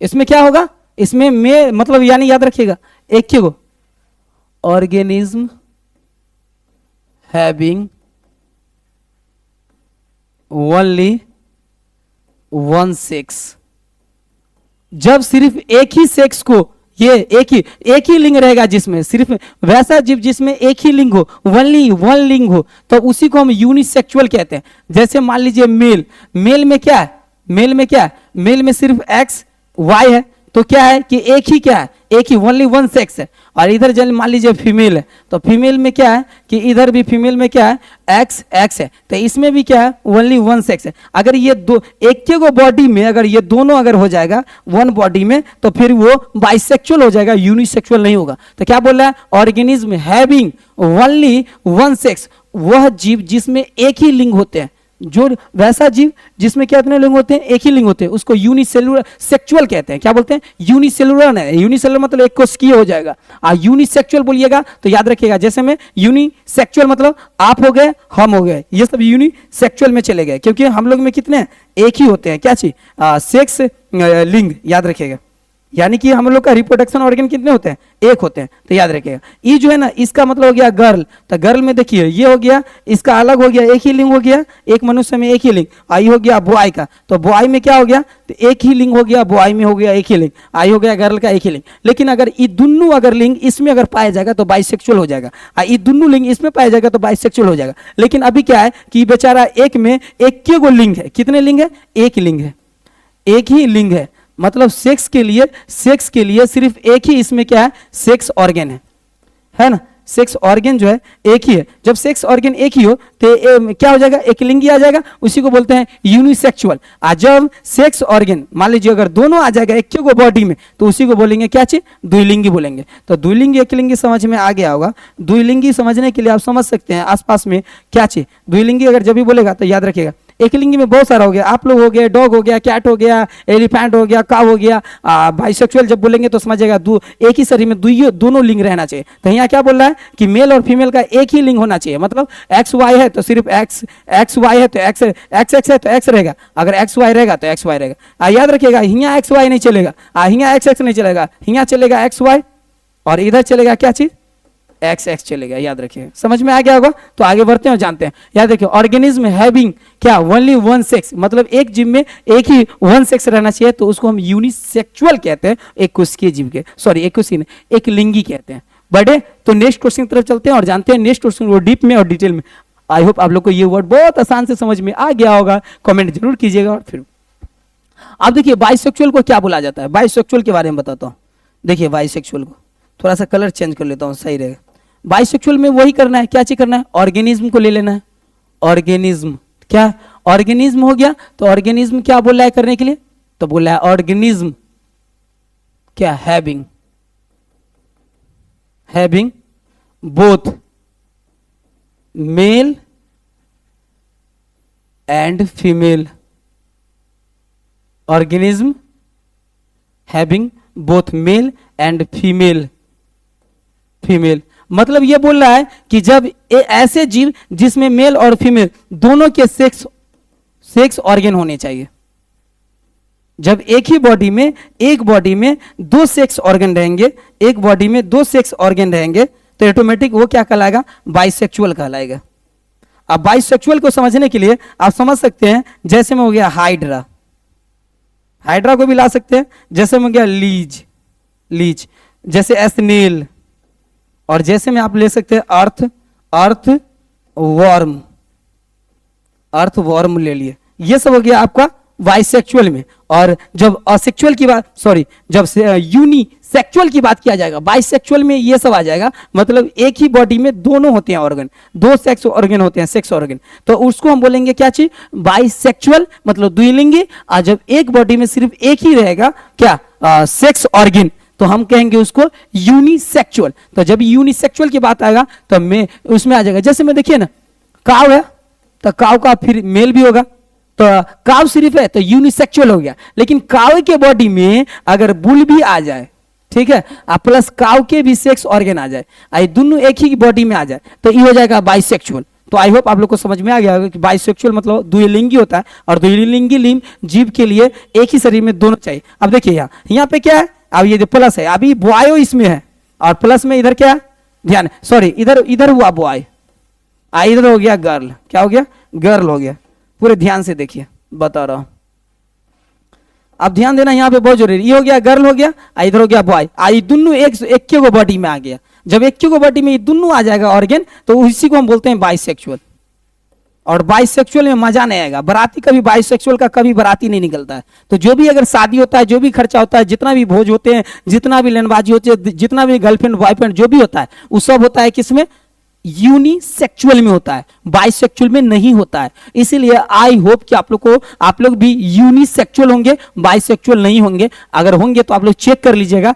इसमें क्या होगा, इसमें में मतलब यानी याद रखिएगा, एक ही को organism having only one sex, जब सिर्फ एक ही सेक्स को ये एक ही लिंग रहेगा, जिसमें सिर्फ वैसा जीव जिसमें एक ही लिंग हो, ओनली वन लिंग हो, तो उसी को हम यूनिसेक्सुअल कहते हैं। जैसे मान लीजिए मेल में क्या है, मेल में सिर्फ एक्स वाई है, तो क्या है कि एक ही ओनली वन सेक्स है। और इधर जब मान लीजिए फीमेल है, तो फीमेल में क्या है कि इधर भी फीमेल में क्या है, एक्स है, तो इसमें भी क्या है, ओनली वन सेक्स है। अगर ये दो एक के को बॉडी में अगर ये दोनों अगर हो जाएगा वन बॉडी में, तो फिर वो बाइसेक्सुअल हो जाएगा, यूनिसेक्सुअल नहीं होगा। तो क्या बोल रहा है, organism having only one sex, वह जीव जिसमें एक ही लिंग होते हैं, जो वैसा जीव जिसमें कितने लिंग होते हैं, एक ही लिंग होते हैं, उसको यूनिसेलुलर सेक्सुअल कहते हैं। क्या बोलते हैं, यूनिसेलुलर है, यूनिसेलुलर मतलब एक कोशिकीय हो जाएगा। यूनिसेक्सुअल बोलिएगा तो याद रखिएगा, जैसे में यूनिसेक्सुअल मतलब आप हो गए, हम हो गए, ये सब यूनिसेक्सुअल में चले गए, क्योंकि हम लोग में कितने एक ही होते हैं, क्या चीज, सेक्स लिंग, याद रखिएगा। यानी कि हम लोग का रिप्रोडक्शन ऑर्गन कितने होते हैं, एक होते हैं, तो याद रखिएगा। ये जो है ना, इसका मतलब हो गया गर्ल, तो गर्ल में देखिए ये हो गया, इसका अलग हो गया, एक ही लिंग हो गया, एक मनुष्य में एक ही लिंग। आई हो गया बॉय का, तो बॉय में क्या हो गया, तो एक ही लिंग हो गया, बॉय में हो गया एक ही लिंग। आई हो गया गर्ल का एक ही लिंग। लेकिन अगर ये दोनों अगर लिंग इसमें अगर पाया जाएगा तो बाइसेक्सुअल हो जाएगा, ये दोनों लिंग इसमें पाया जाएगा तो बाइसेक्सुअल हो जाएगा। लेकिन अभी क्या है कि बेचारा एक में एक के गो लिंग है, कितने लिंग है, एक लिंग है, एक ही लिंग है, मतलब सेक्स के लिए सिर्फ एक ही इसमें क्या है, सेक्स ऑर्गन है ना। सेक्स ऑर्गन जो है एक ही है। जब सेक्स ऑर्गन एक ही हो तो क्या हो जाएगा, एक लिंगी आ जाएगा, उसी को बोलते हैं यूनिसेक्सुअल। जब सेक्स ऑर्गन मान लीजिए अगर दोनों आ जाएगा एक को बॉडी में, तो उसी को बोलेंगे क्या चीज, द्विलिंगी बोलेंगे। तो द्विलिंगी एक लिंगी समझ में आ गया होगा। द्विलिंगी समझने के लिए आप समझ सकते हैं आसपास में क्या चीज, द्विलिंगी अगर जब भी बोलेगा तो याद रखिएगा, एक लिंगी में बहुत सारा हो गया, आप लोग हो गए, डॉग हो गया, कैट हो गया, एलिफेंट हो गया, काव हो गया। बाइसेक्सुअल जब बोलेंगे तो समझिएगा एक ही शरीर में दोनों लिंग रहना चाहिए। तो यहाँ क्या बोल रहा है कि मेल और फीमेल का एक ही लिंग होना चाहिए, मतलब एक्स वाई है तो सिर्फ एक्स वाई है तो एक्स है तो एक्स रहेगा, अगर एक्स वाई रहेगा तो एक्स वाई रहेगा। याद रखिएगा, यहाँ एक्स वाई नहीं चलेगा, यहाँ एक्स नहीं चलेगा, यहाँ चलेगा एक्स वाई, और इधर चलेगा क्या चीज, एक्स चलेगा। याद रखिए, समझ में आ गया होगा। तो आगे बढ़ते हैं और जानते हैं। याद रखिए, ऑर्गेनिज्म हैविंग क्या, ओनली वन सेक्स, मतलब एक जीव में एक ही वन सेक्स रहना चाहिए, तो उसको हम यूनिसेक्सुअल कहते हैं। एक कोशिकीय जीव के, सॉरी एक कोशिकीय नहीं, एक लिंगी कहते हैं। बड़े तो नेक्स्ट क्वेश्चन की तरफ चलते हैं और जानते हैं नेक्स्ट क्वेश्चन वो डीप में और डिटेल में। आई होप आप लोग को ये वर्ड बहुत आसान से समझ में आ गया होगा, कमेंट जरूर कीजिएगा। और फिर अब देखिए बाइसेक्सुअल को क्या बोला जाता है, बाइसेक्सुअल के बारे में बताता हूँ। देखिए बाइसेक्सुअल को थोड़ा सा कलर चेंज कर लेता हूँ, सही रहेगा। बाइसेक्सुअल में वही करना है, क्या चीज करना है, ऑर्गेनिज्म को ले लेना है। ऑर्गेनिज्म क्या, ऑर्गेनिज्म हो गया, तो ऑर्गेनिज्म क्या बोल रहा है करने के लिए, तो बोल रहा है ऑर्गेनिज्म क्या, having both male and female, organism having both male and female. मतलब ये बोल रहा है कि जब ऐसे जीव जिसमें मेल और फीमेल दोनों के सेक्स ऑर्गन होने चाहिए, जब एक ही बॉडी में दो सेक्स ऑर्गन रहेंगे, एक बॉडी में दो सेक्स ऑर्गन रहेंगे, तो ऑटोमेटिक वो क्या कहलाएगा, बाइसेक्सुअल कहलाएगा। अब बाइसेक्सुअल को समझने के लिए आप समझ सकते हैं, जैसे में हो गया हाइड्रा को भी ला सकते हैं, जैसे में हो गया लीच, जैसे एस्नेल, और जैसे में आप ले सकते हैं अर्थ वॉर्म ले लिए। ये सब हो गया आपका बाइसेक्सुअल में। और जब असेक्सुअल की बात, सॉरी जब यूनिसेक्सुअल की बात किया जाएगा, बाइसेक्सुअल में ये सब आ जाएगा, मतलब एक ही बॉडी में दोनों होते हैं ऑर्गन, दो सेक्स ऑर्गन होते हैं, सेक्स ऑर्गन, तो उसको हम बोलेंगे क्या चीज, बाइसेक्सुअल, मतलब द्विलिंगी। और जब एक बॉडी में सिर्फ एक ही रहेगा क्या, सेक्स ऑर्गन, तो हम कहेंगे उसको यूनिसेक्सुअल। तो जब यूनिसेक्सुअल की बात आएगा तो मैं उसमें आ जाएगा, जैसे मैं देखिए ना, काव है तो काव का फिर मेल भी होगा, तो काव सिर्फ है तो यूनिसेक्सुअल हो गया। लेकिन काव के बॉडी में अगर बुल भी आ जाए, ठीक है, प्लस काव के भी सेक्स ऑर्गन आ जाए, आई दोनों एक ही बॉडी में आ जाए, तो ये हो जाएगा बाइसेक्सुअल। तो आई होप आप लोग को समझ में आ गया होगा कि बाइसेक्सुअल मतलब द्विलिंगी होता है, और द्विलिंगी लिंग जीव के लिए एक ही शरीर में दोनों चाहिए। अब देखिए यहाँ पे क्या है, अब ये जो प्लस है, अभी बॉय इसमें है, और प्लस में इधर क्या है, ध्यान, सॉरी इधर हुआ बॉय, इधर हो गया गर्ल, क्या हो गया, गर्ल हो गया। पूरे ध्यान से देखिए, बता रहा हूं। अब ध्यान देना यहाँ पे बहुत जरूरी, ये हो गया गर्ल हो गया, इधर हो गया बॉय, आई दोनों एक को बॉडी में आ गया। जब एक को बॉडी में ये दोनों आ जाएगा ऑर्गन, तो इसी को हम बोलते हैं बाइसेक्सुअल। और बाइसेक्सुअल में मजा नहीं आएगा, बराती कभी बाइसेक्सुअल का कभी बराती नहीं निकलता है। तो जो भी अगर शादी होता है, जो भी खर्चा होता है, जितना भी भोज होते हैं, जितना भी लेनबाजी होती है, जितना भी गर्लफ्रेंड बॉयफ्रेंड जो भी होता है, वो सब होता है किसमें? यूनिसेक्सुअल में होता है, बाइसेक्सुअल में नहीं होता है। इसीलिए आई होप कि आप लोग भी यूनिसेक्सुअल होंगे, बाइसेक्सुअल नहीं होंगे। अगर होंगे तो आप लोग चेक कर लीजिएगा।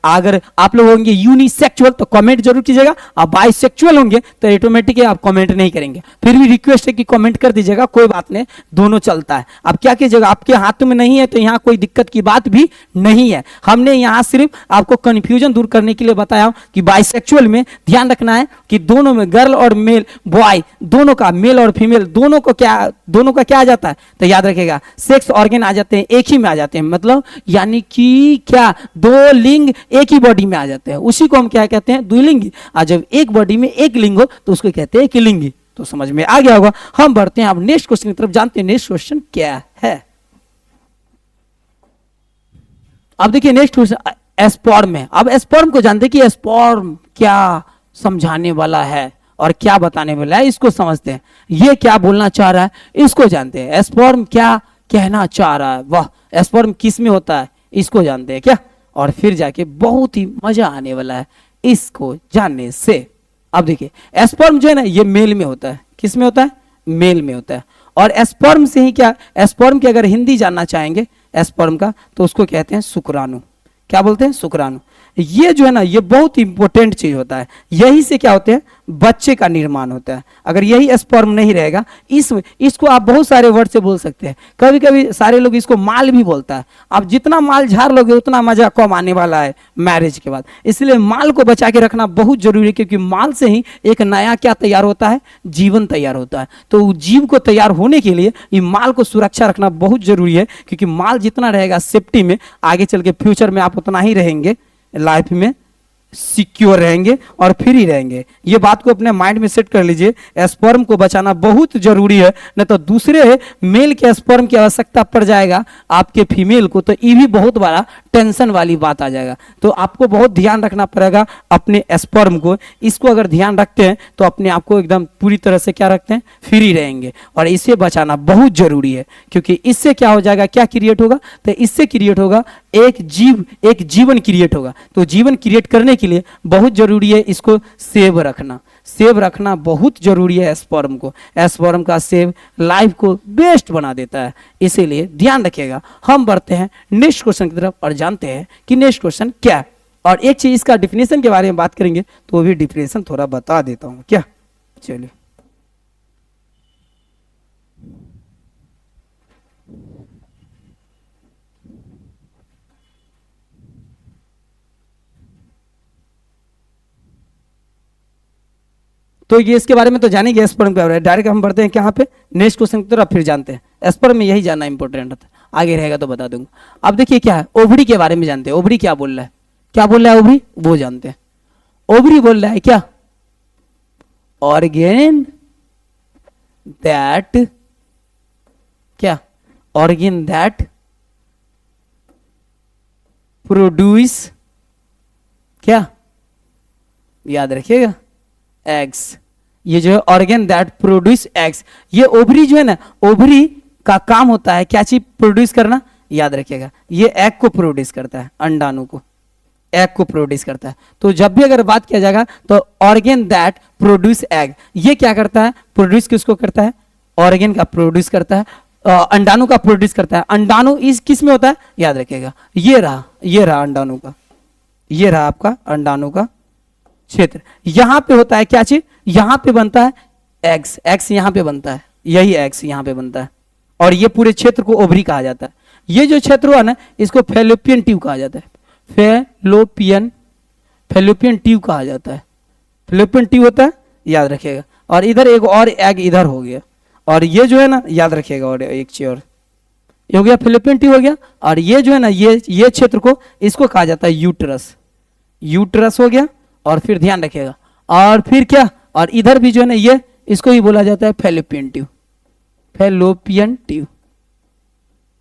अगर आप लोग होंगे यूनिसेक्सुअल तो कमेंट जरूर कीजिएगा, और बाइसेक्सुअल होंगे तो ऑटोमेटिक आप कमेंट नहीं करेंगे। फिर भी रिक्वेस्ट है कि कमेंट कर दीजिएगा, कोई बात नहीं, दोनों चलता है। अब क्या कीजिएगा, आपके हाथ में नहीं है तो यहाँ कोई दिक्कत की बात भी नहीं है। हमने यहाँ सिर्फ आपको कंफ्यूजन दूर करने के लिए बताया कि बाइसेक्सुअल में ध्यान रखना है कि दोनों में गर्ल और मेल बॉय दोनों का, मेल और फीमेल दोनों का क्या आ जाता है? तो याद रखिएगा सेक्स ऑर्गन आ जाते हैं, एक ही में आ जाते हैं। मतलब यानी कि क्या, दो लिंग एक ही बॉडी में आ जाते हैं, उसी को हम क्या कहते हैं? द्विलिंगी। और जब एक बॉडी में एक लिंग हो तो उसको कहते हैं एकलिंगी। तो समझ में आ गया होगा। हम बढ़ते हैं अब नेक्स्ट क्वेश्चन की तरफ, जानते हैं नेक्स्ट क्वेश्चन क्या है। अब देखिए नेक्स्ट क्वेश्चन एस्पर्म है। अब एस्पर्म को जानते हैं कि एस्पर्म क्या समझाने वाला है और क्या बताने वाला है, इसको समझते हैं। ये क्या बोलना चाह रहा है इसको जानते हैं। एस्पर्म क्या कहना चाह रहा है, वाह, एस्पर्म किस में होता है इसको जानते हैं क्या, और फिर जाके बहुत ही मजा आने वाला है इसको जानने से। अब देखिए एस्पर्म जो है ना, ये मेल में होता है। किस में होता है? मेल में होता है। और एस्पर्म से ही क्या, एस्पर्म की अगर हिंदी जानना चाहेंगे एस्पर्म का, तो उसको कहते हैं शुक्राणु। क्या बोलते हैं? शुक्राणु। ये जो है ना, ये बहुत इंपॉर्टेंट चीज होता है। यही से क्या होते हैं? बच्चे का निर्माण होता है। अगर यही स्पर्म नहीं रहेगा, इसको आप बहुत सारे वर्ड से बोल सकते हैं। कभी कभी सारे लोग इसको माल भी बोलता है। आप जितना माल झाड़ लोगे उतना मजा कम आने वाला है मैरिज के बाद। इसलिए माल को बचा के रखना बहुत जरूरी है, क्योंकि माल से ही एक नया क्या तैयार होता है? जीवन तैयार होता है। तो जीव को तैयार होने के लिए ये माल को सुरक्षा रखना बहुत जरूरी है, क्योंकि माल जितना रहेगा सेफ्टी में, आगे चल के फ्यूचर में आप उतना ही रहेंगे, लाइफ में सिक्योर रहेंगे और फ्री रहेंगे। ये बात को अपने माइंड में सेट कर लीजिए। स्पर्म को बचाना बहुत जरूरी है, नहीं तो दूसरे मेल के स्पर्म की आवश्यकता पड़ जाएगा आपके फीमेल को, तो ये भी बहुत बड़ा टेंशन वाली बात आ जाएगा। तो आपको बहुत ध्यान रखना पड़ेगा अपने स्पर्म को। इसको अगर ध्यान रखते हैं तो अपने आप को एकदम पूरी तरह से क्या रखते हैं? फ्री रहेंगे। और इसे बचाना बहुत जरूरी है, क्योंकि इससे क्या हो जाएगा, क्या क्रिएट होगा? तो इससे क्रिएट होगा एक जीवन क्रिएट होगा। तो जीवन क्रिएट करने के लिए बहुत जरूरी है इसको सेव रखना। सेव रखना बहुत जरूरी है स्पर्म को। स्पर्म का सेव लाइफ को बेस्ट बना देता है, इसीलिए ध्यान रखिएगा। हम बढ़ते हैं नेक्स्ट क्वेश्चन की तरफ और जानते हैं कि नेक्स्ट क्वेश्चन क्या है। और एक चीज इसका डिफिनेशन के बारे में बात करेंगे, तो वो भी डिफिनेशन थोड़ा बता देता हूं क्या। चलिए तो ये इसके बारे में तो जानेंगे स्पर्म के बारे में। डायरेक्ट हम बढ़ते हैं कहाँ पे? नेक्स्ट क्वेश्चन की तरफ, फिर जानते हैं। स्पर्म में यही जानना इंपॉर्टेंट होता है, आगे रहेगा तो बता दूंगा। अब देखिए क्या है, ओवरी के बारे में जानते हैं। ओवरी क्या बोल रहा है, क्या बोल रहा है ओवरी, वो जानते हैं। ओवरी बोल रहा है क्या? ऑर्गेन दैट, क्या? ऑर्गेन दैट प्रोड्यूस, क्या याद रखिएगा? एग्स। ये जो है ऑर्गेन दैट प्रोड्यूस एग्स, ये ओवरी जो है ना, ओवरी का काम होता है क्या चीज? प्रोड्यूस करना। याद रखिएगा, ये एग को प्रोड्यूस करता है, अंडाणु को, एग को प्रोड्यूस करता है। तो जब भी अगर बात किया जाएगा तो ऑर्गेन दैट प्रोड्यूस एग, ये क्या करता है? प्रोड्यूस किसको करता है? ऑर्गेन का प्रोड्यूस करता है, अंडाणु का प्रोड्यूस करता है। अंडाणु इस किस में होता है? याद रखिएगा, ये रहा अंडाणु का, ये रहा आपका अंडाणु का क्षेत्र। यहां पे होता है क्या चीज? यहां पे बनता है एग्स। एग्स यहां पे बनता है, यही एग्स यहां पे बनता है, और ये पूरे क्षेत्र को ओवरी कहा जाता है। ये जो क्षेत्र हुआ ना, इसको फैलोपियन ट्यूब कहा जाता है। फैलोपियन ट्यूब कहा जाता है। फैलोपियन ट्यूब होता है, याद रखिएगा। और इधर एक और एग इधर हो गया, और ये जो है ना, याद रखिएगा, और एक चीज और ये हो गया, फैलोपियन ट्यूब हो गया। और ये जो है ना, ये क्षेत्र को इसको कहा जाता है यूट्रस। यूट्रस हो गया, और फिर ध्यान रखिएगा, और फिर क्या? और इधर भी जो है ना, ये इसको ही बोला जाता है fallopian tube. Fallopian tube,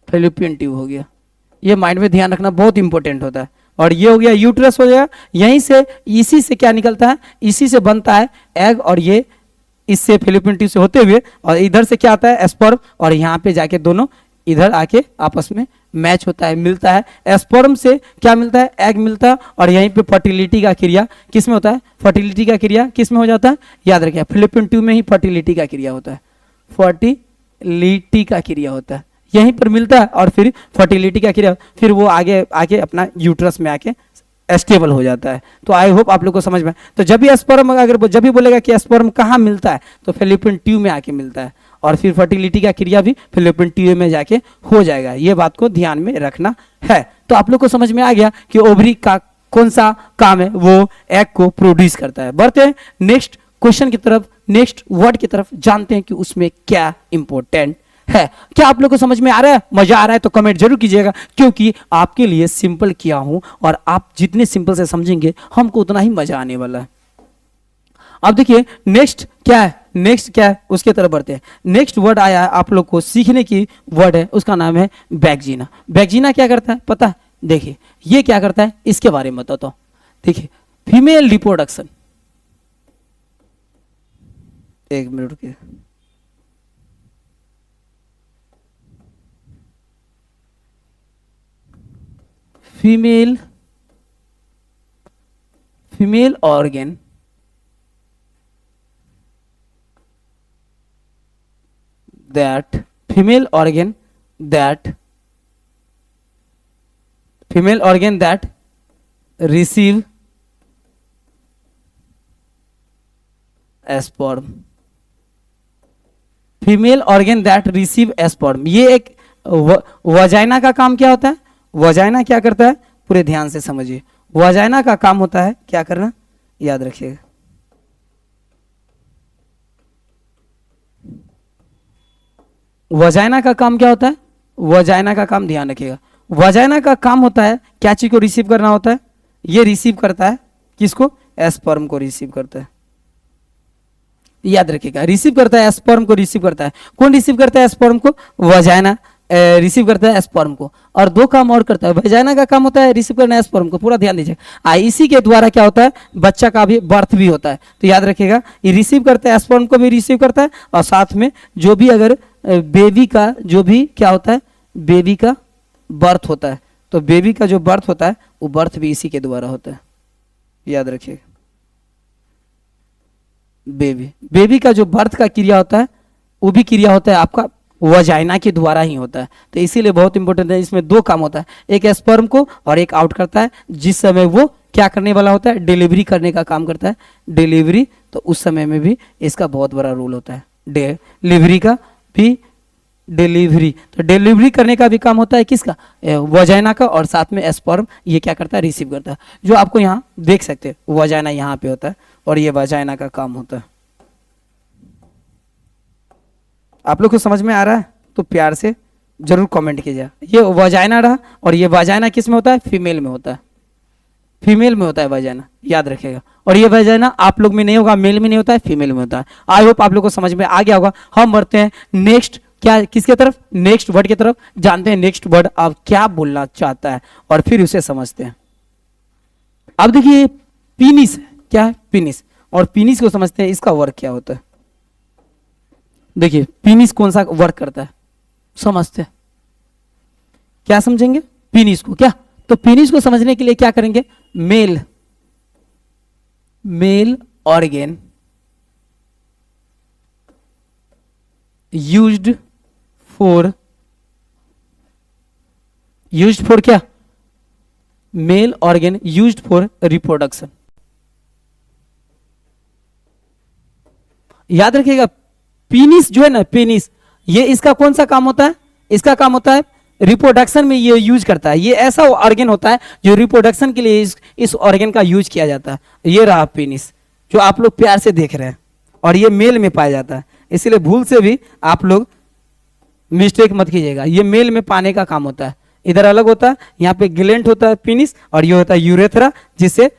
fallopian tube हो गया। ये माइंड में ध्यान रखना बहुत इंपॉर्टेंट होता है। और ये हो गया यूट्रस हो गया, यहीं से इसी से क्या निकलता है, इसी से बनता है एग, और ये इससे फिलिपिन ट्यूब से होते हुए और इधर से क्या आता है स्पर्म, और यहाँ पे जाके दोनों इधर आके आपस में मैच होता है, मिलता है। स्पर्म से क्या मिलता है, एग मिलता है, और यहीं पे फर्टिलिटी का क्रिया किस में होता है, फर्टिलिटी का क्रिया किस में हो जाता है, याद रखिए फिलिपिन ट्यूब में ही फर्टिलिटी का क्रिया होता है, फर्टिलिटी का क्रिया होता है, यहीं पर मिलता है और फिर फर्टिलिटी का क्रिया, फिर वो आगे आके अपना यूट्रस में आके स्टेबल हो जाता है। तो आई होप आप लोग को समझ में। तो जब भी स्पर्म, अगर जब भी बोलेगा कि स्पर्म कहाँ मिलता है, तो फिलिपिन ट्यूब में आके मिलता है, और फिर फर्टिलिटी का क्रिया भी फिलिपिन ट्यूब में जाके हो जाएगा। ये बात को ध्यान में रखना है। तो आप लोग को समझ में आ गया कि ओवरी का कौन सा काम है, वो एग को प्रोड्यूस करता है। बढ़ते हैं नेक्स्ट क्वेश्चन की तरफ, नेक्स्ट वर्ड की तरफ, जानते हैं कि उसमें क्या इंपॉर्टेंट है। क्या आप लोग को समझ में आ रहा है, मजा आ रहा है तो कमेंट जरूर कीजिएगा, क्योंकि आपके लिए सिंपल किया हूं, और आप जितने सिंपल से समझेंगे हमको उतना ही मजा आने वाला है। अब देखिए नेक्स्ट क्या है, नेक्स्ट क्या है उसके तरफ बढ़ते हैं। नेक्स्ट वर्ड आया है आप लोग को सीखने की वर्ड है, उसका नाम है वैगिना। वैगिना क्या करता है पता है, देखिए ये क्या करता है इसके बारे में बताता हूं। देखिए फीमेल रिप्रोडक्शन, एक मिनट रुकिए, female organ that female organ that receive sperm, female organ that receive sperm. ये एक वजाइना का काम क्या होता है, वजाइना क्या करता है, पूरे ध्यान से समझिए। वजाइना का काम होता है क्या करना, याद रखिएगा। वजाइना का काम क्या होता है, वजाइना का काम ध्यान रखिएगा। वजाइना का काम होता है क्या चीज को रिसीव करना होता है, ये रिसीव करता है किसको, स्पर्म को रिसीव करता है, याद रखिएगा। रिसीव करता है स्पर्म को, रिसीव करता है कौन, रिसीव करता है स्पर्म को, वजाइना रिसीव करता है स्पर्म को। और दो काम और करता है, वजाइना का काम होता है रिसीव करना है स्पर्म को, पूरा ध्यान दीजिए। इसी के द्वारा क्या होता है, बच्चा का भी बर्थ भी होता है। तो याद रखिएगा ये रिसीव करता है स्पर्म को भी रिसीव करता है, और साथ में जो भी अगर बेबी का जो भी क्या होता है, बेबी का बर्थ होता है, तो बेबी का जो बर्थ होता है वो बर्थ भी इसी के द्वारा होता है, याद रखिएगा। बेबी का जो बर्थ का क्रिया होता है वो भी क्रिया होता है आपका वजाइना के द्वारा ही होता है। तो इसीलिए बहुत इंपॉर्टेंट है, इसमें दो काम होता है, एक स्पर्म को और एक आउट करता है, जिस समय वो क्या करने वाला होता है, डिलीवरी करने का काम करता है, डिलीवरी। तो उस समय में भी इसका बहुत बड़ा रोल होता है, डिलीवरी का भी, डिलीवरी तो डिलीवरी करने का भी काम होता है किसका, वजाइना का, और साथ में स्पर्म ये क्या करता है, रिसीव करता है। जो आपको यहाँ देख सकते हैं वजाइना यहाँ पे होता है, और ये वजाइना का काम होता है। आप लोग को समझ में आ रहा है तो प्यार से जरूर कमेंट कीजिए। ये वजाइना रहा, और ये वजाइना किस में होता है, फीमेल में होता है, फीमेल में होता है वजाइना, याद रखिएगा। और ये वजाइना आप लोग में नहीं होगा, मेल में नहीं होता है, फीमेल में होता है। आई होप आप लोग को समझ में आ गया होगा। हम बढ़ते हैं नेक्स्ट क्या, किसके तरफ, नेक्स्ट वर्ड की तरफ। जानते हैं नेक्स्ट वर्ड आप क्या बोलना चाहता है, और फिर उसे समझते हैं। अब देखिए पीनिस क्या है, पीनिस, और पीनिस को समझते हैं इसका वर्क क्या होता है। देखिए पीनिस कौन सा वर्क करता है समझते हैं, क्या समझेंगे पीनिस को, क्या तो पीनिस को समझने के लिए क्या करेंगे, मेल ऑर्गेन यूज्ड फॉर क्या, male organ used for reproduction. याद रखिएगा पीनिस जो है ना, पीनिस ये इसका कौन सा काम होता है, इसका काम होता है रिप्रोडक्शन में ये यूज करता है। ये ऐसा ऑर्गन होता है जो रिप्रोडक्शन के लिए इस ऑर्गन का यूज किया जाता है। ये रहा पीनिस जो आप लोग प्यार से देख रहे हैं, और ये मेल में पाया जाता है, इसलिए भूल से भी आप लोग मिस्टेक मत कीजिएगा। ये मेल में पाने का काम होता है, इधर अलग होता है, यहाँ पे ग्लैंड होता है पीनिस, और ये होता है यूरेथ्रा जिससे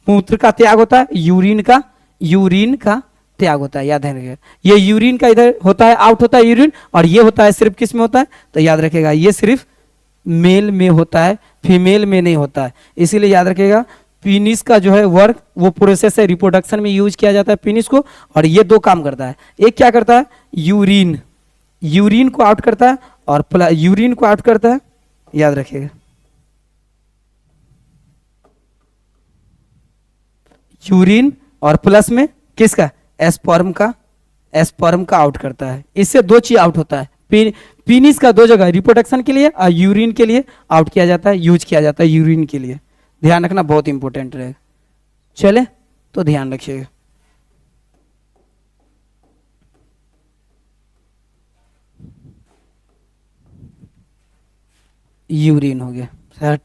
मूत्र का त्याग होता है, यूरिन का त्याग होता है, याद रखिएगा। ये यूरिन का इधर होता है, आउट होता है यूरिन, और ये होता है सिर्फ किस में होता है, तो याद रखिएगा ये सिर्फ मेल में होता है, फीमेल में नहीं होता है। इसीलिए याद रखिएगा पीनिस का जो है वर्क वो प्रोसेस है, रिप्रोडक्शन में यूज किया जाता है पीनिस को। और ये दो काम करता है, एक क्या करता है, यूरिन, यूरिन को आउट करता है और यूरिन को आउट करता है, याद रखिएगा यूरिन, और प्लस में किसका, एस्पर्म का, एस्पर्म का आउट करता है। इससे दो चीज आउट होता है, पीनिस का दो जगह, रिप्रोडक्शन के लिए और यूरिन के लिए आउट किया जाता है, यूज किया जाता है यूरिन के लिए। ध्यान रखना बहुत इंपॉर्टेंट रहेगा। चले तो ध्यान रखिएगा। यूरिन हो गया सेट।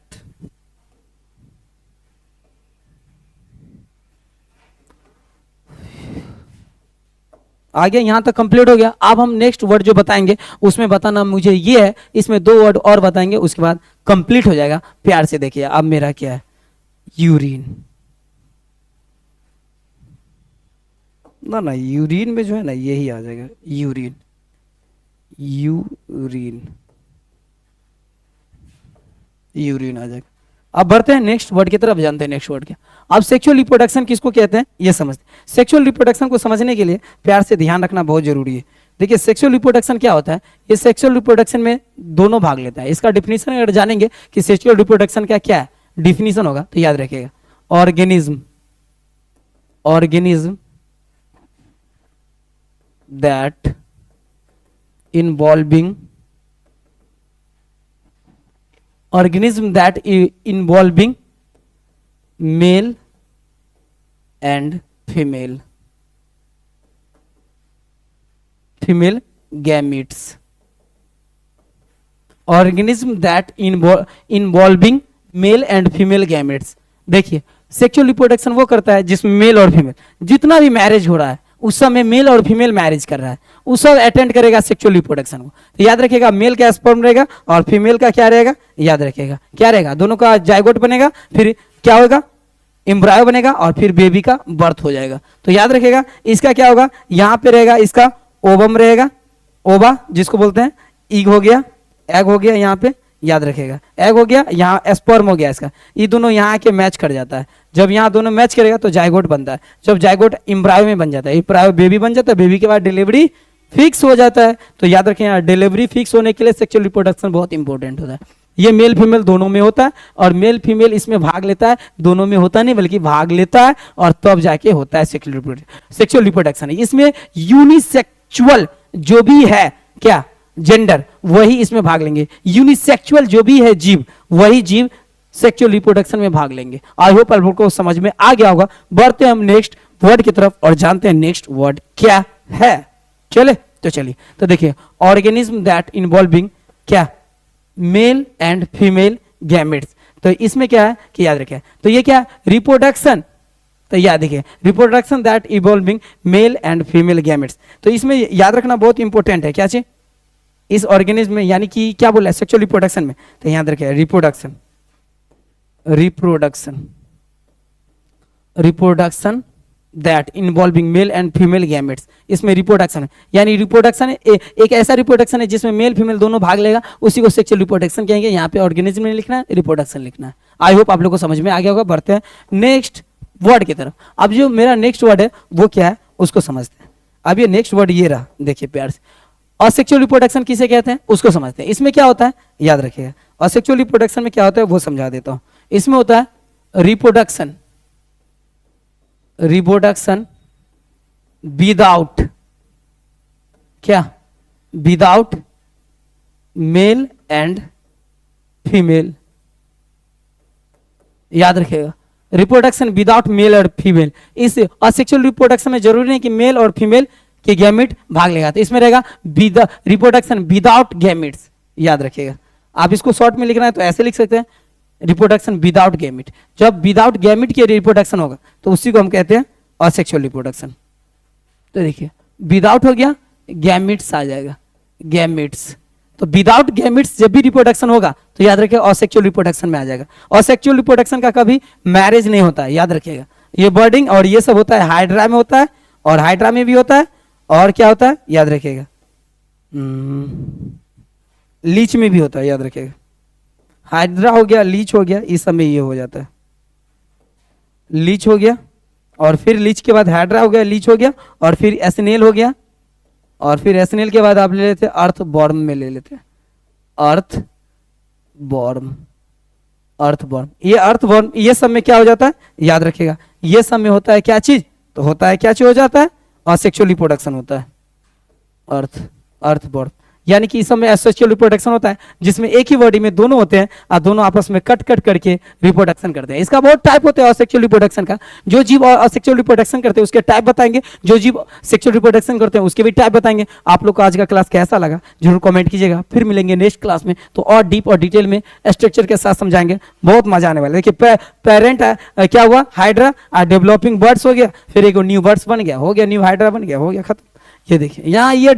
आगे यहां तक कंप्लीट हो गया। अब हम नेक्स्ट वर्ड जो बताएंगे उसमें बताना मुझे ये है, इसमें दो वर्ड और बताएंगे, उसके बाद कंप्लीट हो जाएगा। प्यार से देखिए अब मेरा क्या है, यूरिन ना यूरिन में जो है ना यही आ जाएगा, यूरिन, यूरिन, यूरिन आ जाएगा। अब बढ़ते हैं नेक्स्ट वर्ड की तरफ, जानते हैं नेक्स्ट वर्ड क्या। अब सेक्सुअल रिप्रोडक्शन किसको कहते हैं ये समझते हैं। सेक्सुअल रिप्रोडक्शन को समझने के लिए प्यार से ध्यान रखना बहुत जरूरी है। देखिए सेक्सुअल रिप्रोडक्शन क्या होता है, ये सेक्सुअल रिप्रोडक्शन में दोनों भाग लेता है। इसका डिफिनीशन अगर जानेंगे कि सेक्सुअल रिप्रोडक्शन का क्या है डिफिनीशन होगा तो याद रखिएगा, organism, organism that involving, organism that involving male and female gametes, organism that involving male and female gametes। देखिए सेक्सुअल रिप्रोडक्शन वो करता है जिसमें मेल और फीमेल, जितना भी मैरिज हो रहा है उस समय मेल और फीमेल मैरिज कर रहा है, उस सब अटेंड करेगा सेक्सुअल रिप्रोडक्शन को। तो याद रखिएगा मेल का स्पर्म रहेगा और फीमेल का क्या रहेगा, याद रखिएगा क्या रहेगा, दोनों का जाइगोट बनेगा, फिर क्या होगा, एम्ब्रायो बनेगा और फिर बेबी का बर्थ हो जाएगा। तो याद रखिएगा इसका क्या होगा, यहाँ पे रहेगा इसका ओवम रहेगा, ओवा जिसको बोलते हैं, ईग हो गया, एग हो गया, यहाँ पे याद रखेगा एग हो गया, यहाँ स्पर्म हो गया इसका, ये दोनों यहाँ के मैच कर जाता है। जब यहाँ दोनों मैच करेगा तो जाइगोट बनता है, जब जाइगोट एम्ब्रायो में बन जाता है, एम्ब्रायो बेबी बन जाता है, बेबी के बाद डिलीवरी फिक्स हो जाता है। तो याद रखें यहाँ डिलीवरी फिक्स होने के लिए सेक्सुअल रिप्रोडक्शन बहुत इंपॉर्टेंट होता है। ये मेल फीमेल दोनों में होता है और मेल फीमेल इसमें भाग लेता है, दोनों में होता नहीं बल्कि भाग लेता है और तब जाके होता है सेक्सुअल रिप्रोडक्शन। इसमें यूनिसेक्सुअल जो भी है क्या जेंडर वही इसमें भाग लेंगे, यूनिसेक्सुअल जो भी है जीव वही जीव सेक्सुअल रिप्रोडक्शन में भाग लेंगे। आई होप आप लोगों को समझ में आ गया होगा। बढ़ते हम नेक्स्ट वर्ड की तरफ और जानते हैं नेक्स्ट वर्ड क्या है। चले तो चलिए तो देखिए ऑर्गेनिज्म दैट इन्वॉल्विंग क्या मेल एंड फीमेल गैमेट्स। तो इसमें क्या है कि याद रखें, तो ये क्या रिप्रोडक्शन, तो याद देखिए reproduction that evolving male and female gametes. तो इसमें याद रखना बहुत इंपॉर्टेंट है क्या चीज, इस ऑर्गेनिज्म में यानी कि क्या बोला सेक्सुअल रिप्रोडक्शन में, तो याद रखिए reproduction, reproduction, reproduction that involving male and female gametes. इसमें रिप्रोडक्शन है यानी रिप्रोडक्शन एक ऐसा रिप्रोडक्शन है जिसमें मेल फीमेल दोनों भाग लेगा, उसी को सेक्सुअल रिप्रोडक्शन कहेंगे। यहाँ पे ऑर्गेनिज्म में लिखना है, रिप्रोडक्शन लिखना है। आई होप आप लोगों को समझ में आ गया होगा। बढ़ते हैं नेक्स्ट वर्ड की तरफ। अब जो मेरा नेक्स्ट वर्ड है वो क्या है उसको समझते हैं। अब ये नेक्स्ट वर्ड ये रहा, देखिए प्यार से, असेक्सुअल रिप्रोडक्शन किसे कहते हैं उसको समझते हैं। इसमें क्या होता है याद रखिएगा, असेक्सुअल रिप्रोडक्शन में क्या होता है वो समझा देता हूं। इसमें होता है रिप्रोडक्शन, रिप्रोडक्शन विदाउट क्या, विदाउट मेल एंड फीमेल। याद रखिएगा रिप्रोडक्शन विदाउट मेल और फीमेल। इस असेक्सुअल रिप्रोडक्शन में जरूरी नहीं कि मेल और फीमेल के गैमेट भाग लेगा, तो इसमें रहेगा रिप्रोडक्शन विदाउट गैमेट्स। याद रखिएगा, आप इसको शॉर्ट में लिखना है तो ऐसे लिख सकते हैं रिप्रोडक्शन विदाउट गैमेट। जब विदाउट गैमेट के रिप्रोडक्शन होगा तो उसी को हम कहते हैं असेक्सुअल रिप्रोडक्शन। तो देखिए विदाउट हो गया, गैमेट्स आ जाएगा, गैमेट्स। तो विदाउट गैमेट्स जब भी रिप्रोडक्शन होगा तो याद रखिएगा असेक्सुअल रिप्रोडक्शन में आ जाएगा। असेक्सुअल रिप्रोडक्शन का कभी मैरिज नहीं होता है, याद रखिएगा। ये बर्डिंग और ये सब होता है हाइड्रा में होता है, और हाइड्रा में भी होता है, और क्या होता है याद रखिएगा लीच में भी होता है, याद रखिएगा हाइड्रा हो गया, लीच हो गया, इस समय ये हो जाता है, लीच हो गया, और फिर लीच के बाद हाइड्रा हो गया, लीच हो गया, और फिर एसनेल हो गया, और फिर एसनेल के बाद आप ले लेते अर्थ बॉर्म में ले लेते, अर्थ बॉर्म, अर्थ बॉर्म। ये अर्थ बॉर्म, ये सब में क्या हो जाता है, याद रखिएगा, ये सब में होता है क्या चीज, तो होता है क्या चीज हो जाता है, असेक्सुअल रिप्रोडक्शन होता है, अर्थ, अर्थ बॉर्म। यानी कि इस समय एसेक्सुअल रिप्रोडक्शन होता है जिसमें एक ही बॉडी में दोनों होते हैं और दोनों आपस में कट कट करके रिप्रोडक्शन करते हैं। इसका बहुत टाइप होते हैं असेक्सुअल रिप्रोडक्शन का। जो जीव असेक्सुअल रिप्रोडक्शन करते हैं उसके टाइप बताएंगे, जो जीव सेक्सुअल रिप्रोडक्शन करते हैं उसके भी टाइप बताएंगे। आप लोग को आज का क्लास कैसा लगा जरूर कमेंट कीजिएगा। फिर मिलेंगे नेक्स्ट क्लास में तो और डीप और डिटेल में स्ट्रक्चर के साथ समझाएंगे, बहुत मजा आने वाला है। देखिए पेरेंट क्या हुआ, हाइड्रा, डेवलपिंग बर्ड्स हो गया, फिर एक न्यू बर्ड्स बन गया, हो गया न्यू हाइड्रा बन गया, हो गया खत्म। ये देखिए यहाँ ये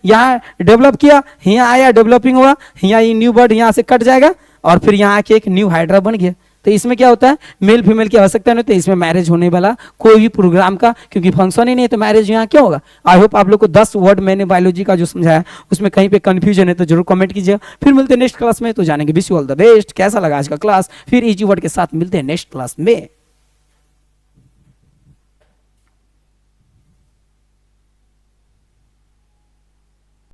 यहाँ डेवलप किया, यहाँ आया डेवलपिंग हुआ, यहाँ ये न्यू बर्ड यहाँ से कट जाएगा और फिर यहाँ आके एक न्यू हाइड्रा बन गया। तो इसमें क्या होता है, मेल फीमेल की आवश्यकता नहीं होती, इसमें मैरिज होने वाला कोई भी प्रोग्राम का क्योंकि फंक्शन ही नहीं है तो मैरिज यहाँ क्या होगा। आई होप आप लोग को 10 वर्ड मैंने बायोलॉजी का जो समझाया उसमें कहीं पे कंफ्यूजन है तो जरूर कमेंट कीजिएगा। फिर मिलते हैं नेक्स्ट क्लास में, तो जानेंगे। Wish you all the best. कैसा लगा आज का क्लास, फिर इजी वर्ड के साथ मिलते हैं नेक्स्ट क्लास में।